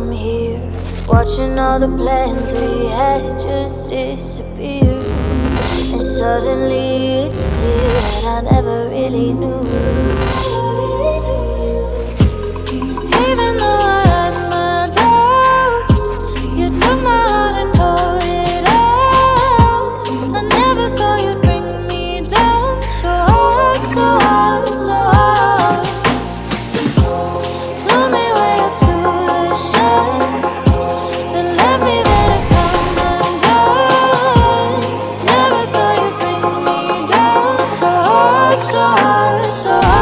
I'm here, watching all the plans we had just disappear. And suddenly it's clear that I never really knew you. Even though I had my doubts, you took my heart and tore it out. I never thought you'd bring me down so hard, so hard, so hard. Flew me way up to the sun, then left me there to come undone. Never thought you'd bring me down so hard, so hard, so hard.